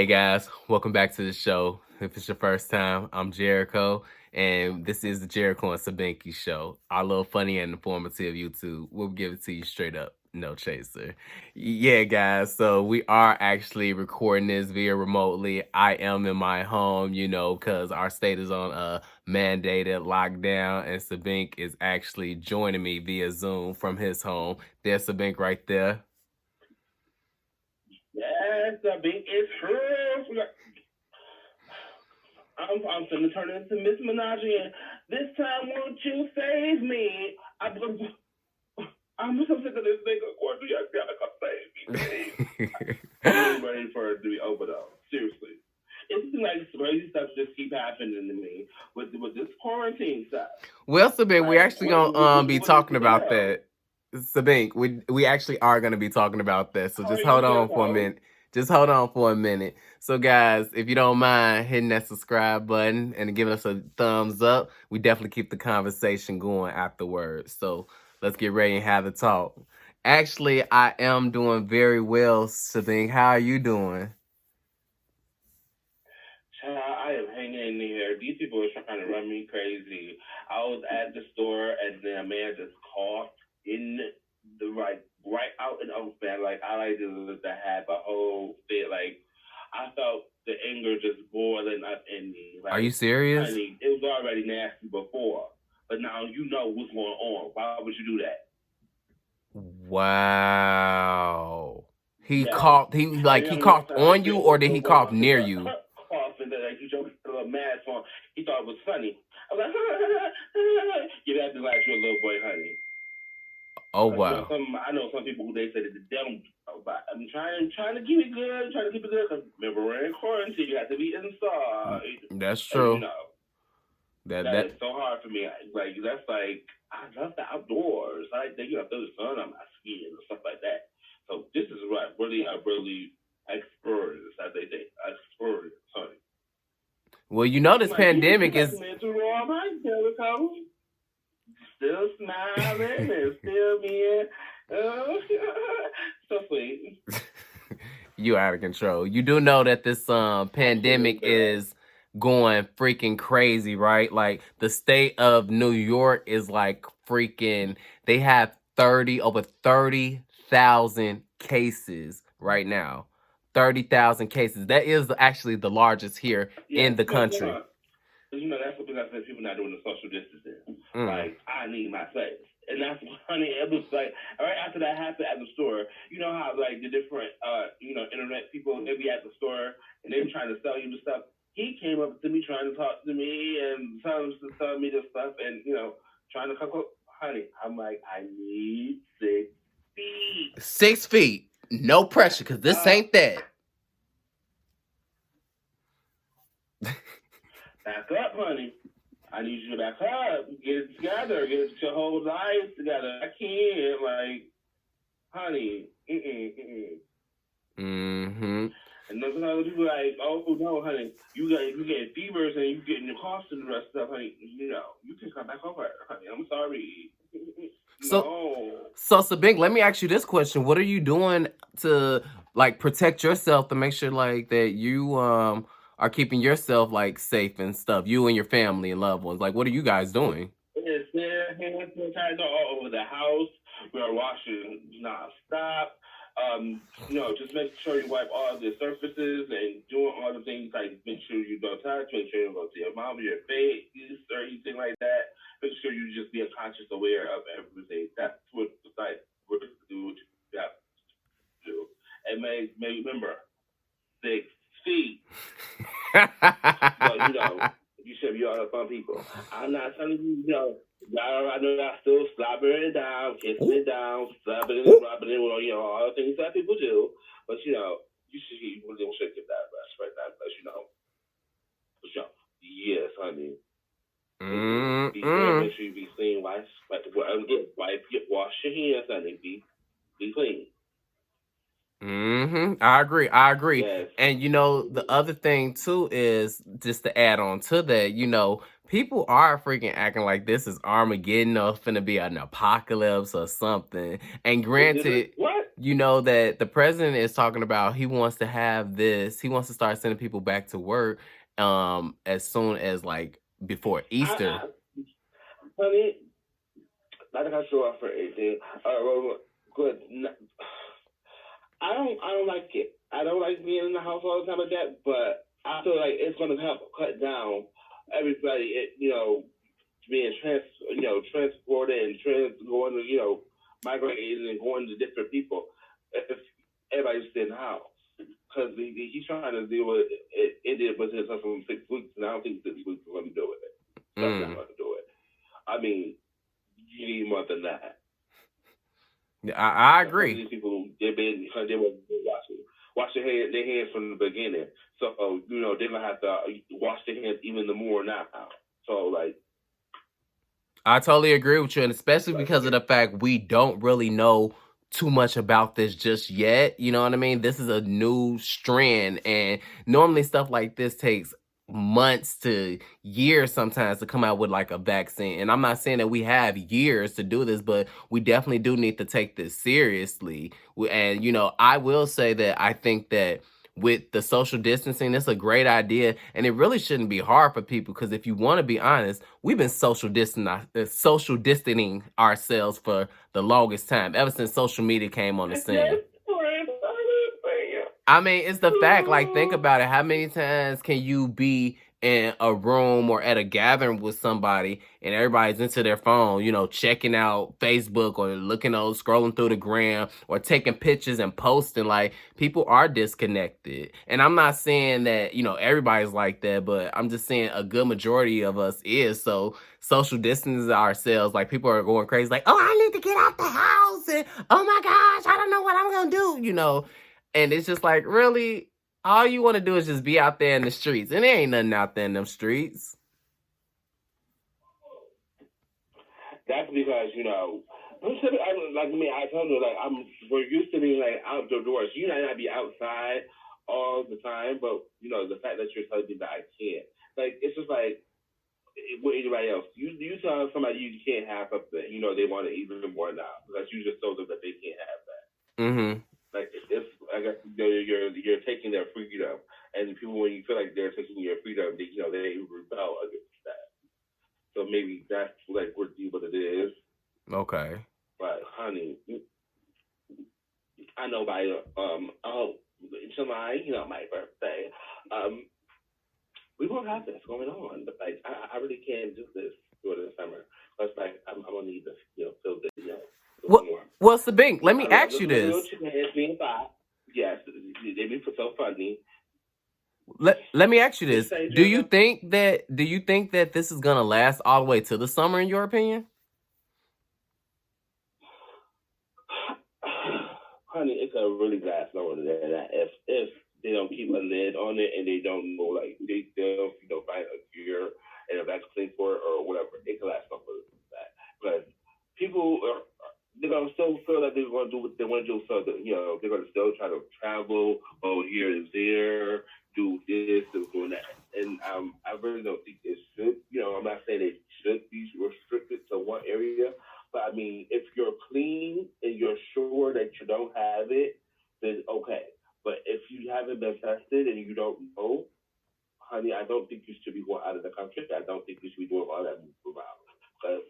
Hey guys, welcome back to the show. If it's your first time, I'm Jericho, and this is the Jerico and Sabinky show. Our little funny and informative YouTube. We'll give it to you straight up, no chaser. Yeah, guys. So we are actually recording this via remotely. I am in my home, because our state is on a mandated lockdown, and Sabink is actually joining me via Zoom from his home. There's Sabink right there. Yes, the beat is true. I'm finna turn into Miss Menage, and this time won't you save me? I'm so sick of this nigga. Courtney, you gotta come save me. I'm ready for it to be over though. Seriously. It seems like crazy stuff just keep happening to me with this quarantine stuff. Well, Sabink, we actually gonna be talking about hell? that. Sabink, we actually are gonna be talking about that. So How just are you, hold on for a Jericho? minute. Just hold on for a minute. So guys, if you don't mind hitting that subscribe button and giving us a thumbs up, we definitely keep the conversation going afterwards. So let's get ready and have the talk. Actually, I am doing very well, Sabink. How are you doing? I am hanging in here. These people are trying to run me crazy. I was at the store and then a man just coughed in the right out in the open. Like I like to have a whole fit. Like I felt the anger just boiling up in me. Like, Are you serious? honey, it was already nasty before, but now you know what's going on. Why would you do that? Wow. He Yeah. coughed. He coughed on you, or did he cough near you? Coughing that like you just put a little mask on. He thought it was funny. I was like, you have to like you're a little boy, honey. Oh wow. I know some people who they say that the devil. But I'm trying to keep it good, because remember we're in quarantine. You have to be inside. That's And, true. that is so hard for me. Like that's like I love the outdoors. I like feel the sun on my skin and stuff like that. So this is what really experience, as they say, experience, honey. Well, this pandemic is. Still smiling and still being so sweet. You out of control. You do know that this pandemic is going freaking crazy, right? Like the state of New York is like freaking. They have over 30,000 cases right now. 30,000 cases. That is actually the largest here in the country. That's what people not doing the social distancing. Like, I need my space. And that's funny. It was like right after that happened at the store. You know how like the different internet people, they be at the store and they be trying to sell you the stuff. He came up to me trying to talk to me and tell me this stuff and trying to come up. Honey, I'm like, I need 6 feet. 6 feet. No pressure, because this ain't that. Back up, honey. I need you to back up. Get it together. Get your whole life together. I can't. Like, honey. Mm-hmm. And those other people like, oh, no, honey. You get fevers and you getting your coughs and the rest of stuff, honey. You can come back over, honey. I'm sorry. So Sabink, let me ask you this question. What are you doing to, like, protect yourself to make sure, like, that you, are keeping yourself like safe and stuff, you and your family and loved ones? Like, what are you guys doing? It's there, hand sanitizer all over the house. We are washing nonstop. Just make sure you wipe all the surfaces and doing all the things like make sure you don't touch, make sure you don't go to your mom or your face or anything like that. Make sure you just be conscious aware of everything. That's what like we're to do. What you have to do. And may remember 6 feet. But you should be all the fun people. I'm not telling you, I know y'all still slobbering it down, kissing it down, slapping it, rubbing it, all the things that people do. But you should give that respect, that bless, yes, honey. Make sure you be clean, wash your hands, honey. Be clean. I agree. Yes. And the other thing too is just to add on to that, people are freaking acting like this is Armageddon or finna be an apocalypse or something. And granted, what? you know that the president is talking about he wants to have this, he wants to start sending people back to work as soon as like before Easter. Honey, not to cut you off for anything. Well, good. I don't like it. I don't like being in the house all the time like that. But I feel like it's going to help cut down everybody. Being transported and going to migrating and going to different people. If everybody's staying in the house. Because he's trying to deal with it. It did within from 6 weeks, and I don't think 6 weeks is going to do it. That's not going to do it. I mean, you need more than that. I agree. These people, they were washing their hands from the beginning. So, they're going to have to wash their hands even more now. So, like, I totally agree with you, and especially because of the fact we don't really know too much about this just yet. You know what I mean? This is a new strand, and normally stuff like this takes months to years sometimes to come out with like a vaccine. And I'm not saying that we have years to do this, but we definitely do need to take this seriously. And I will say that I think that with the social distancing, it's a great idea, and it really shouldn't be hard for people because if you want to be honest, we've been social distancing ourselves for the longest time, ever since social media came on the scene. I mean, it's the fact, like, think about it. How many times can you be in a room or at a gathering with somebody and everybody's into their phone, checking out Facebook or scrolling through the gram or taking pictures and posting? Like, people are disconnected. And I'm not saying that, everybody's like that, but I'm just saying a good majority of us is. So social distancing ourselves, like, people are going crazy, like, oh, I need to get out the house, and oh my gosh, I don't know what I'm gonna do. And it's just like, really, all you want to do is just be out there in the streets. And there ain't nothing out there in them streets. That's because, like me, I told you, like, we're used to being, like, outdoors. You might not be outside all the time, but, the fact that you're telling me that I can't. Like, it's just like, with anybody else. You tell somebody you can't have something, they want it even more now. Because you just told them that they can't have that. Mm-hmm. Like, it's, I guess, you're taking their freedom, and people, when you feel like they're taking your freedom, they rebel against that. So maybe that's like what it is. Okay. But honey, I know by July, my birthday, we won't have this going on. But like, I really can't do this during the summer. But like, I'm gonna need this, fill the Well, Sabink, let me ask you this. Yes, they be so funny. Let me ask you this. Do you think that this is gonna last all the way to the summer, in your opinion? Honey, it could really last longer than that if they don't keep a lid on it and they don't know, like, they'll find a cure and a vaccine for it or whatever. It could last longer than that. But people they're gonna still feel that they're gonna do what they want to do, so that they're gonna still try to travel. Oh, here and there, do this, do that, and I really don't think it should. I'm not saying it should be restricted to one area, but I mean, if you're clean and you're sure that you don't have it, then okay. But if you haven't been tested and you don't know, honey, I don't think you should be going out of the country. I don't think you should be doing all that move around because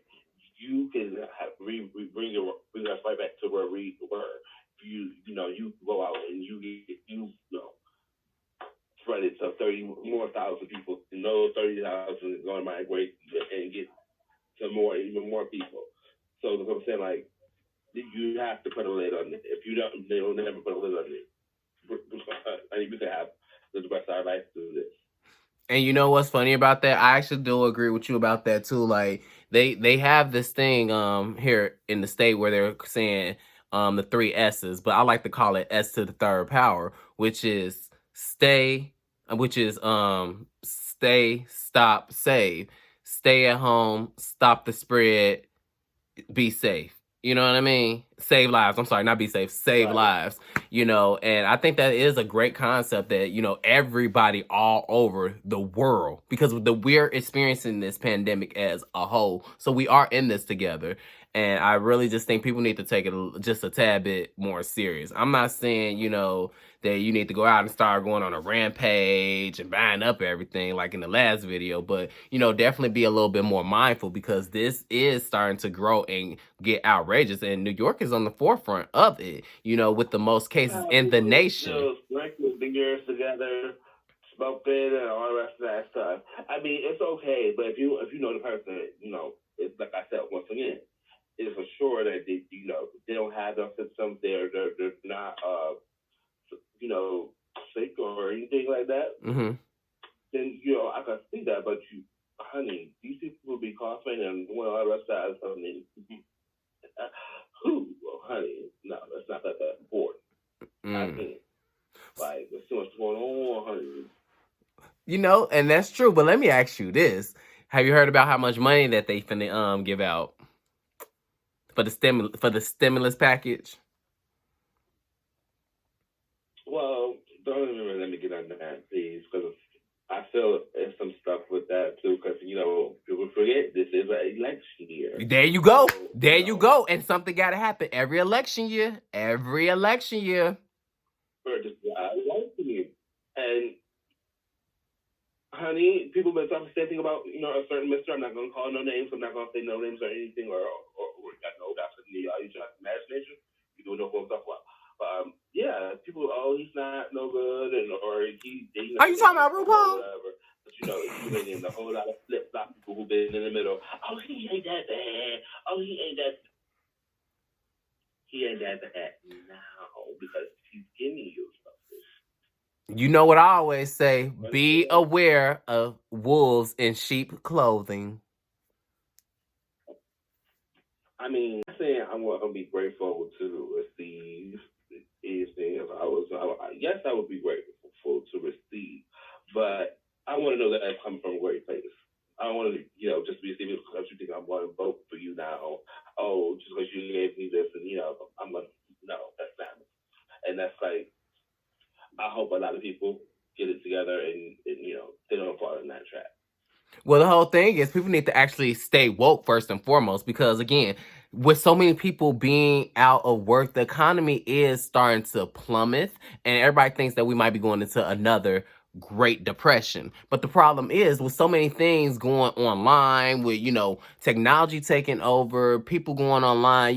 you can bring us right back to where we were. You go out and you spread it to 30,000 people. And those 30,000 is going to migrate and get to even more people. So I'm saying, like, you have to put a lid on it. If you don't, they will never put a lid on it. I need to have the rest of our life to do this. And you know what's funny about that? I actually do agree with you about that too. Like, they have this thing here in the state where they're saying the 3 S's, but I like to call it S to the third power, which is stay, stop, save. Stay at home, stop the spread, be safe. You know what I mean? Save lives. I'm sorry, not be safe. Save lives. And I think that is a great concept that, everybody all over the world, because we're experiencing this pandemic as a whole. So we are in this together. And I really just think people need to take it just a tad bit more serious. I'm not saying, that you need to go out and start going on a rampage and buying up everything like in the last video, but definitely be a little bit more mindful because this is starting to grow and get outrageous, and New York is on the forefront of it, with the most cases in the nation. Drinking beers together, smoking, and all the rest of that stuff. I mean, it's okay, but if you know the person, it's like I said once again, it's for sure that they don't have those symptoms. They're not sick or anything like that. Mm-hmm. Then I can see that, but honey, these people be coughing and all the rest of that something. Who? Well, honey, no, that's not that important. I think like there's too much going on, honey. And that's true. But let me ask you this: have you heard about how much money that they finna give out for the stimulus package? Well, don't even let me get on that, please, because I feel there's some stuff with that too. Because people forget this is an election year. There you go. So, there you go. And something got to happen every election year. Every election year. For this election year, and honey, people been talking the same thing about a certain mister. I'm not gonna call no names. I'm not gonna say no names or anything. Or I know that's the imagination. You don't know who I'm talking about. Yeah, people. Oh, he's not no good, or he. Are you talking about RuPaul? Whatever. But you been in a whole lot of flip flop people who've been in the middle. Oh, he ain't that bad. Oh, he ain't that. He ain't that bad now because he's giving you something. You know what I always say: be aware of wolves in sheep clothing. I mean, I'm saying I'm gonna be grateful to receive these things. Yes, I would be grateful to receive, but I want to know that it's coming from a great place. I don't want to, just be receiving because you think I'm going to vote for you now. Oh, just because you gave me this, and I'm gonna. No, that's not. And that's like, I hope a lot of people get it together and they don't fall in that trap. Well, the whole thing is people need to actually stay woke first and foremost because, again, with so many people being out of work, the economy is starting to plummet, and everybody thinks that we might be going into another Great Depression. But the problem is with so many things going online, with technology taking over, people going online,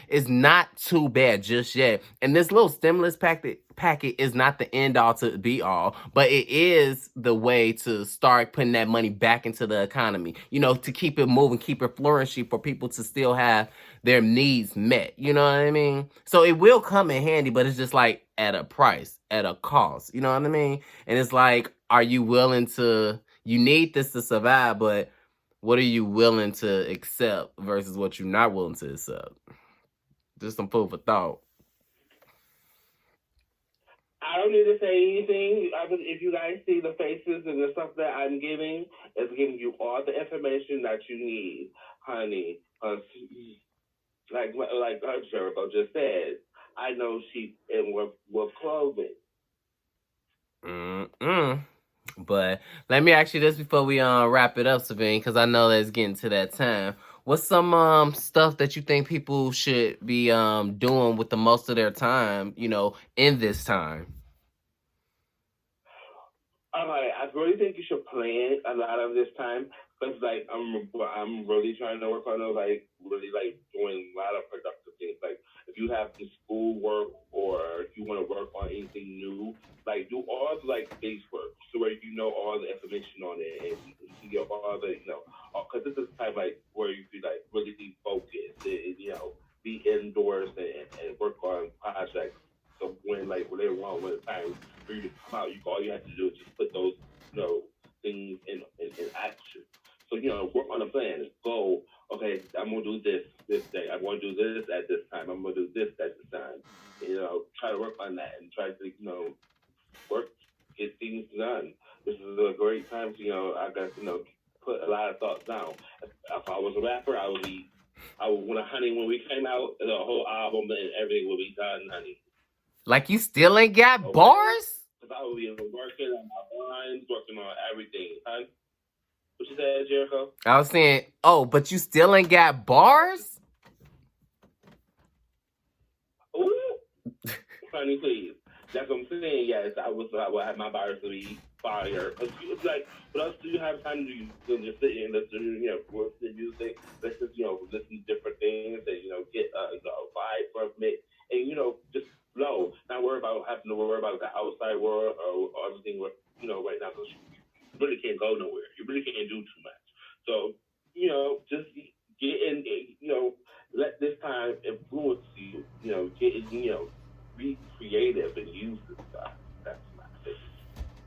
it's not too bad just yet. And this little stimulus packet is not the end all to be all, but it is the way to start putting that money back into the economy, to keep it moving, keep it flourishing for people to still have their needs met. You know what I mean? So it will come in handy, but it's just like at a price, at a cost. You know what I mean? And it's like, are you willing to, you need this to survive, but what are you willing to accept versus what you're not willing to accept? Just some food for thought. I don't need to say anything. If you guys see the faces and the stuff that I'm giving, it's giving you all the information that you need, honey. Like Jericho just said, I know sheep and wolf clothing. But let me ask you this before we wrap it up, Sabine, because I know that it's getting to that time. What's some stuff that you think people should be doing with the most of their time, in this time? I really think you should plan a lot of this time because I'm really trying to work on really doing a lot of productive things. Like if you have some school work or you want to work on anything new, do all the base work so where you know all the information on it and you get all the because this is time where you can really be focused and be indoors and work on projects. So when later on when it's time for you to come out, all you have to do is just put those things in action. So work on a plan. Go. Okay, I'm gonna do this day. I'm gonna do this at this time. I'm gonna do this at this time. Try to work on that and try to work, get things done. This is a great time to I got put a lot of thoughts down. If I was a rapper, I would when we came out, the whole album and everything would be done, honey. Like you still ain't got bars? Because I would be working on my lines, working on everything, huh? What you said, Jericho? I was saying, oh, but you still ain't got bars? Ooh, honey, please. That's what I'm saying. Yes, I would have my bars to be fire. But you was like, what else do you have time to do? You just sit and listen to, listen to music, listen, listen to different things, and get a vibe from it, and just flow. Not worry about having to worry about the outside world or everything. Right now, because you really can't go nowhere. You really can't do too much. So, just get in. Let this time influence you. Get in. Be creative and use this stuff. That's my thing.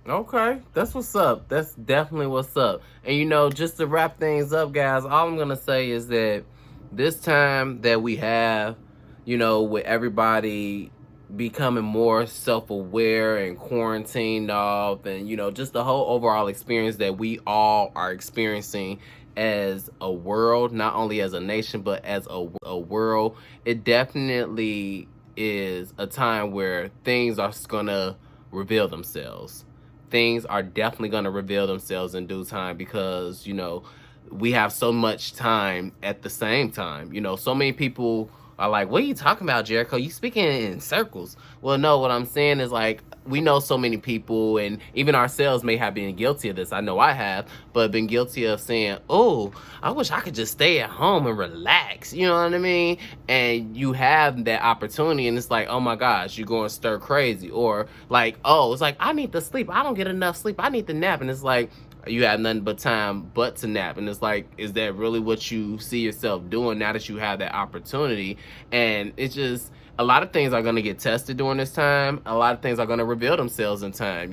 Okay, that's what's up. That's definitely what's up. And just to wrap things up, guys, all I'm gonna say is that this time that we have, with everybody becoming more self-aware and quarantined off, and just the whole overall experience that we all are experiencing as a world, not only as a nation but as a world, it definitely is a time where things are gonna reveal themselves. Things are definitely going to reveal themselves in due time because, we have so much time at the same time. So many people are like, what are you talking about, Jericho? You speaking in circles. Well, no, what I'm saying is like, we know so many people, and even ourselves may have been guilty of this. I know I have, but been guilty of saying, oh, I wish I could just stay at home and relax. You know what I mean? And you have that opportunity, and it's like, oh my gosh, you're going stir crazy. Or like, oh, it's like, I need to sleep. I don't get enough sleep. I need to nap. And it's like, you have nothing but time but to nap. And it's like, is that really what you see yourself doing now that you have that opportunity? And it's just, a lot of things are going to get tested during this time. A lot of things are going to reveal themselves in time.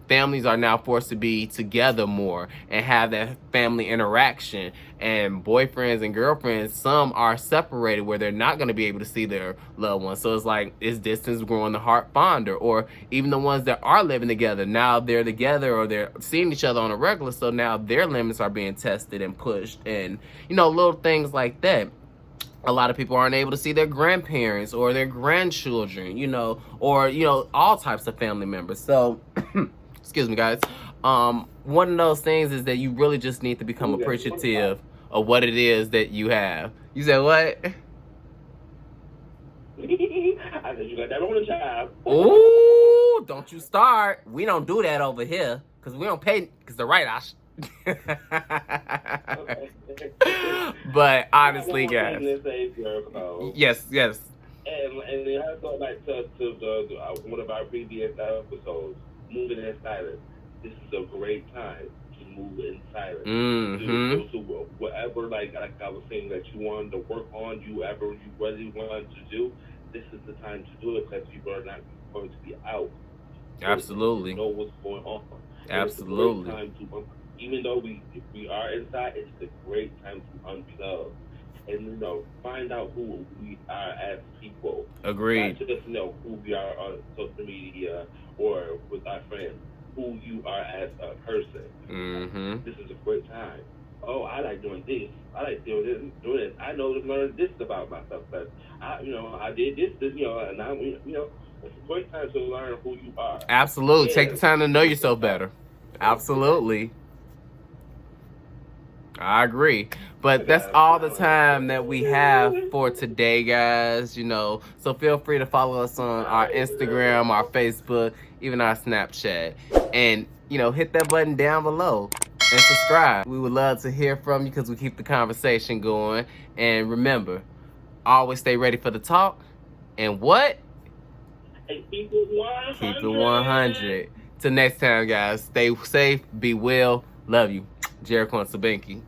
Families are now forced to be together more and have that family interaction. And boyfriends and girlfriends, some are separated where they're not going to be able to see their loved ones. So it's like, is distance growing the heart fonder? Or even the ones that are living together, now they're together or they're seeing each other on a regular. So now their limits are being tested and pushed, and little things like that. A lot of people aren't able to see their grandparents or their grandchildren, or all types of family members. So excuse me, guys. One of those things is that you really just need to become appreciative of what it is that you have. You said what? I said you got that on the job. Ooh, don't you start. We don't do that over here because we don't pay, because the right option. But honestly, guys. Yes. And I go back to one of our previous episodes, moving in silence. This is a great time to move in silence. Mm-hmm. To whatever, like I was saying, that you wanted to work on, you really wanted to do. This is the time to do it because people are not going to be out. Absolutely. You know what's going on. Absolutely. It's a great time to, even though we are inside, it's a great time to unplug and find out who we are as people. Agreed. Not just who we are on social media or with our friends. Who you are as a person. Mm-hmm. This is a great time. Oh, I like doing this. I like doing this. I know to learn this about myself. But I did this, and now, it's a great time to learn who you are. Absolutely. Yeah. Take the time to know yourself better. Absolutely. I agree. But that's all the time that we have for today, guys. So feel free to follow us on our Instagram, our Facebook, even our Snapchat. And, hit that button down below and subscribe. We would love to hear from you because we keep the conversation going. And remember, always stay ready for the talk. And what? Keep it 100. Keep it 100. Till next time, guys. Stay safe. Be well. Love you. Jerico and Sabinky.